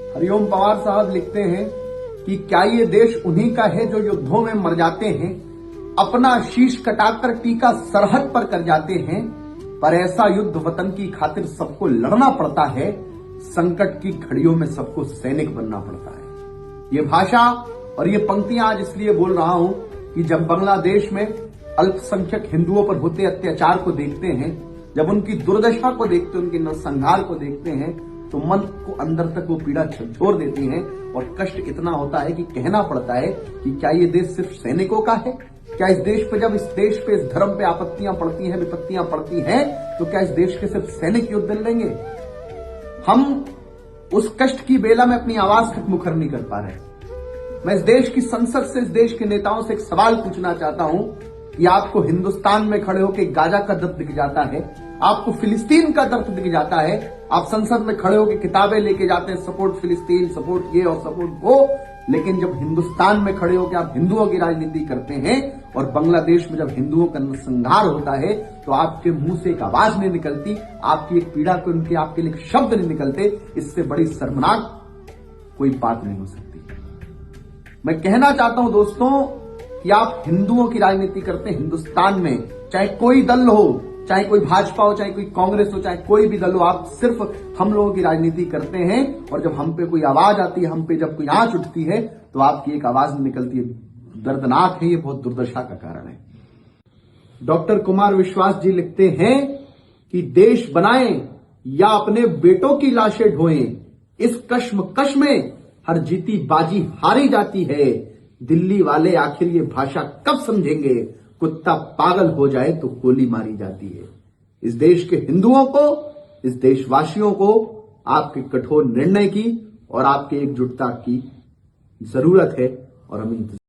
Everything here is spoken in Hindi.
हरिओम पवार साहब लिखते हैं कि क्या ये देश उन्हीं का है जो युद्धों में मर जाते हैं, अपना शीश कटाकर टीका सरहद पर कर जाते हैं, पर ऐसा युद्ध वतन की खातिर सबको लड़ना पड़ता है, संकट की घड़ियों में सबको सैनिक बनना पड़ता है। ये भाषा और ये पंक्तियां आज इसलिए बोल रहा हूं कि जब बांग्लादेश में अल्पसंख्यक हिंदुओं पर होते अत्याचार को देखते हैं, जब उनकी दुर्दशा को देखते हैं, उनके नरसंहार को देखते हैं, तो मन को अंदर तक वो पीड़ा झकझोर देती है और कष्ट इतना होता है कि कहना पड़ता है कि क्या ये देश सिर्फ सैनिकों का है? क्या इस देश पे, जब इस देश पे, इस धर्म पे आपत्तियां पड़ती हैं, विपत्तियां पड़ती हैं, तो क्या इस देश के सिर्फ सैनिक युद्ध लड़ेंगे? हम उस कष्ट की बेला में अपनी आवाज तक मुखर नहीं कर पा रहे। मैं इस देश की संसद से, इस देश के नेताओं से एक सवाल पूछना चाहता हूं कि आपको हिंदुस्तान में खड़े होकर गाजा का दर्द दिख जाता है, आपको फिलिस्तीन का दर्द दिख जाता है, आप संसद में खड़े होकर किताबें लेके जाते हैं, सपोर्ट फिलिस्तीन, सपोर्ट ये और सपोर्ट वो, लेकिन जब हिंदुस्तान में खड़े होकर आप हिंदुओं की राजनीति करते हैं और बांग्लादेश में जब हिंदुओं का नरसंहार होता है, तो आपके मुंह से एक आवाज नहीं निकलती, आपकी एक पीड़ा को उनके आपके लिए शब्द नहीं निकलते। इससे बड़ी शर्मनाक कोई बात नहीं हो सकती। मैं कहना चाहता हूं दोस्तों कि आप हिंदुओं की राजनीति करते हैं हिंदुस्तान में, चाहे कोई दल हो, चाहे कोई भाजपा हो, चाहे कोई कांग्रेस हो, चाहे कोई भी दल हो, आप सिर्फ हम लोगों की राजनीति करते हैं और जब हम पे कोई आवाज आती है, हम पे जब कोई आंच उठती है, तो आपकी एक आवाज नहीं निकलती है। दर्दनाक है, ये बहुत दुर्दशा का कारण है। डॉक्टर कुमार विश्वास जी लिखते हैं कि देश बनाएं या अपने बेटों की लाशें ढोएं, इस कश्मकश में हर जीती बाजी हारी जाती है। दिल्ली वाले आखिर ये भाषा कब समझेंगे? कुत्ता पागल हो जाए तो गोली मारी जाती है। इस देश के हिंदुओं को, इस देशवासियों को आपके कठोर निर्णय की और आपके एकजुटता की जरूरत है और हम